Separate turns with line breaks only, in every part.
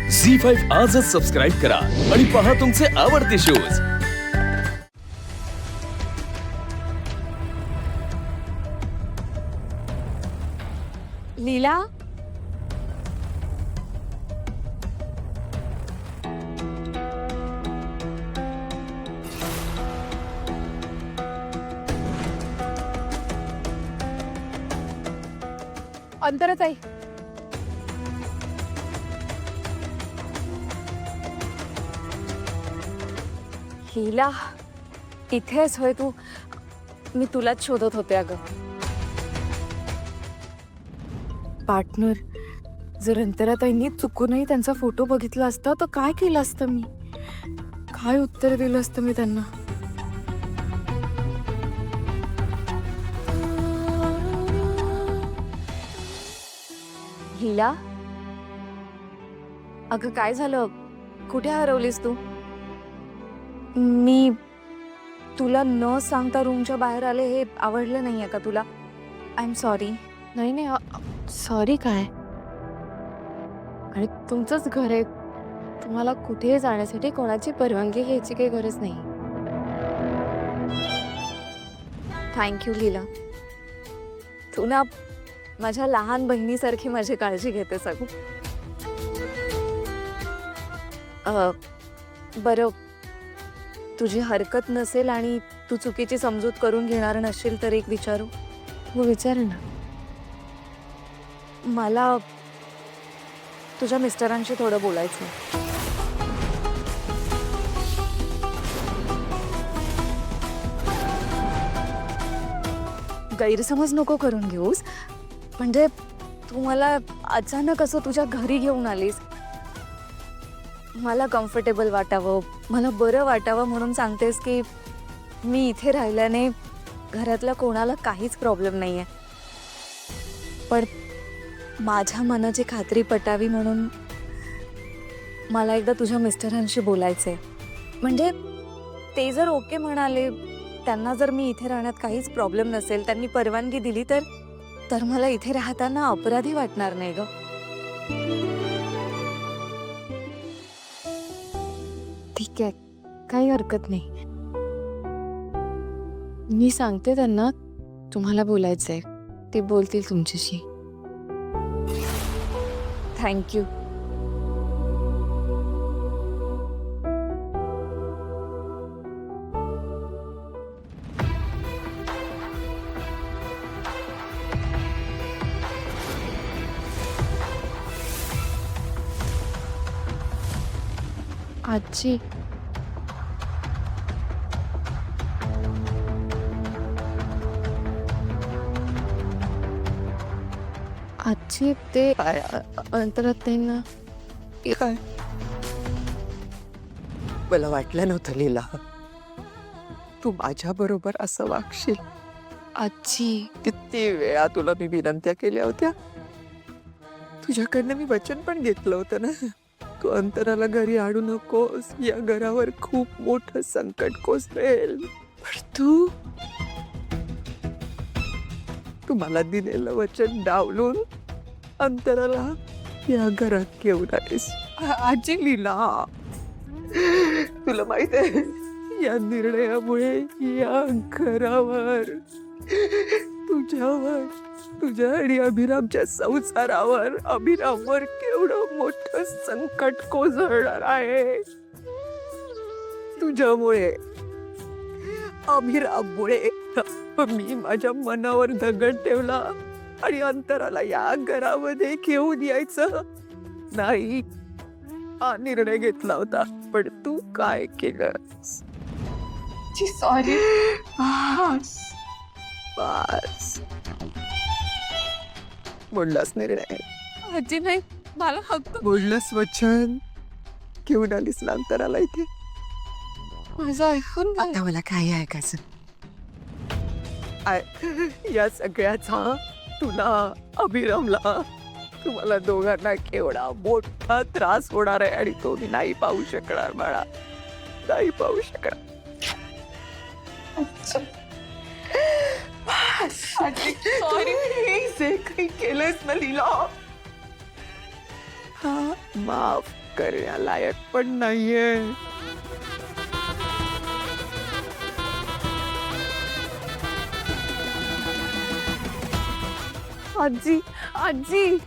झी5 आजच सबस्क्राईब करा आणि पहा तुमचे आवडते शोज।
लीला, अंतरच आहे। लीला, इथेच होय तू? मी तुलाच शोधत होते अगं। पार्टनर, जर अंतराताईंनी चुकूनही त्यांचा फोटो बघितला असता तर काय केलं असतं मी? काय उत्तर दिलं असतं मी त्यांना? लीला, अगं काय झालं? कुठे हरवलीस तू? मी तुला न सांगता रूमच्या बाहेर आले हे आवडलं नाहीये का तुला? I am sorry. नाही नाही, सॉरी काय? आणि तुमचंच घर आहे, तुम्हाला कुठे जाण्यासाठी कोणाची परवानगी घ्यायची काही गरज नाही। थँक्यू लीला, तू ना माझ्या लहान बहिणीसारखी माझी काळजी घेतेस अगं। बरं, तुझी हरकत नसेल आणि तू चुकीची समजूत करून घेणार नसेल तर एक विचारू? हो विचार ना। मला तुझ्या मिस्टरांशी थोडं बोलायचं आहे। गैरसमज नको करून घेऊस, म्हणजे तू मला अचानक असं तुझ्या घरी घेऊन आलीस। मला कम्फर्टेबल वाटावं, मला बरं वाटावं म्हणून सांगतेस की मी इथे राहिल्याने घरातल्या कोणाला काहीच प्रॉब्लेम नाहीये, पण माझ्या मनाची खात्री पटावी म्हणून मला एकदा तुझ्या मिस्टरांशी बोलायचंय। म्हणजे ते जर ओके म्हणाले, त्यांना जर मी इथे राहण्यात काहीच प्रॉब्लेम नसेल, त्यांनी परवानगी दिली तर मला इथे राहताना अपराधी वाटणार नाही ग। ठीक आहे, काही हरकत नाही। मी सांगते त्यांना तुम्हाला बोलायचंय, ते बोलतील तुमच्याशी। थँक्यू। आजी, आजी ते अंतरात ना
काय? मला वाटलं नव्हतं लीला, तू माझ्या बरोबर असं वागशील।
आजी,
किती वेळा तुला मी विनंत्या केल्या होत्या, तुझ्याकडनं मी वचन पण घेतलं होतं ना, तू अंतराला घरी आणू नकोस, या घरावर खूप मोठं संकट कोसळेल। पण तू मला दिलेलं वचन डावलून अंतराला या घरात घेऊन आलीस। आजी लीला, तुला माहित आहे, या निर्णयामुळे या घरावर, तुझ्यावर, तुझ्या आणि अभिरामच्या संसारावर, अभिरामवर केवढं मोठं संकट कोसळणार आहे। तुझ्यामुळे, अभिराममुळे मी माझ्या मनावर दगड ठेवला आणि अंतराला या घरामध्ये घेऊन यायचं नाही हा निर्णय घेतला होता, पण तू काय केलंस? सॉरी। बस बोललास निर्णय,
आजी नाही, मला हक्क,
बोललास वचन, घेऊन आलीस ना अंतराला इथे।
माझं ऐकून घे।
आता मला काय ऐकायचं? या सगळ्याचा तुला, अभिरामला, तुम्हाला दोघांना केवढा मोठा त्रास होणार आहे आणि तो मी नाही पाहू शकणार बाळा, नाही पाहू शकणार। सॉरी, जे काही केलंस ना लीला, हा माफ करण्यालायक पण नाहीये.
आजी आजी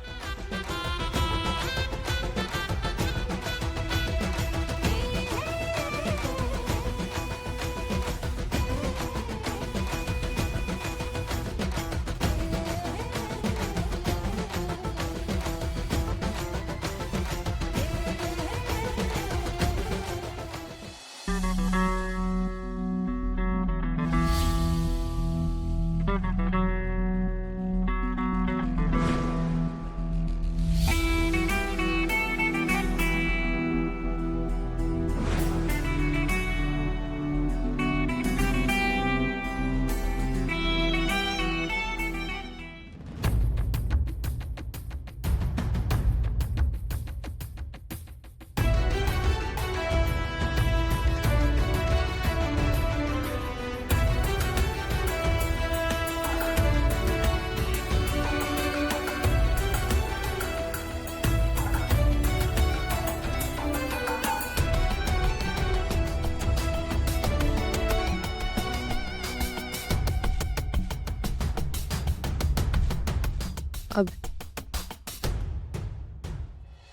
अब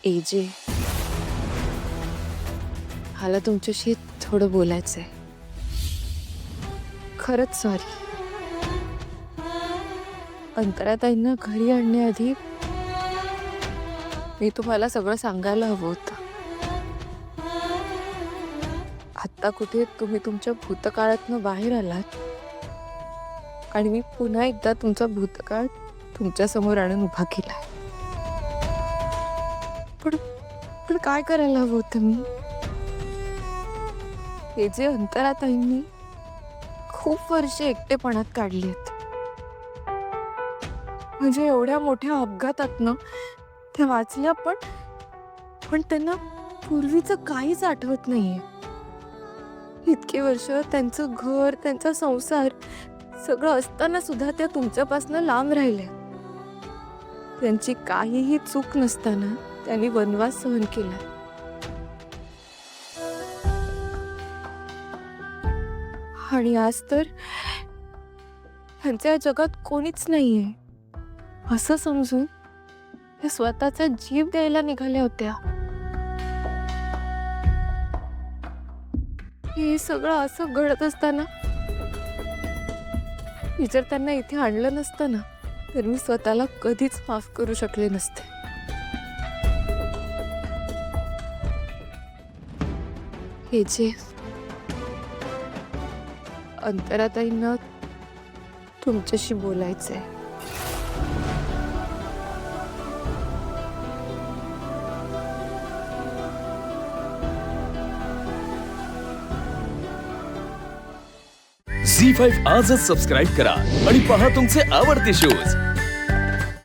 एजे मला तुमच्याशी थोडं बोलायचंय. खरंच सॉरी. अंतराताईंना घरी आणण्याआधी मी तुम्हाला सगळं सांगायला हवं होतं. आत्ता कुठे तुम्ही तुमच्या भूतकाळातनं बाहेर आलात आणि मी पुन्हा एकदा तुमचा भूतकाळ तुमच्या समोर आणून उभा केला. पण पण काय करायला हवं होतं मी? हे जे अंतराताईंनी खूप वर्षे एकटेपणात काढली आहेत, म्हणजे एवढ्या मोठ्या अपघातातनं त्या वाचल्या, पण त्यांना पूर्वीचं काहीच आठवत नाहीये. इतके वर्ष त्यांचं घर, त्यांचा संसार सगळं असताना सुद्धा त्या तुमच्यापासून लांब राहिल्या. त्यांची काहीही चूक नसताना त्यांनी वनवास सहन केला. आणि आज तर त्यांच्या जगात कोणीच नाहीये असं समजून त्या स्वतःचा जीव द्यायला निघाल्या होत्या. हे सगळं असं घडत असताना मी जर त्यांना इथे आणलं नसतं ना, तर मी स्वतःला कधीच माफ करू शकले नसते. हे जे अंतराताईंना तुमच्याशी बोलायचंय.
झी 5 आजच सबस्क्राईब करा आणि पहा तुमचे आवडते शोज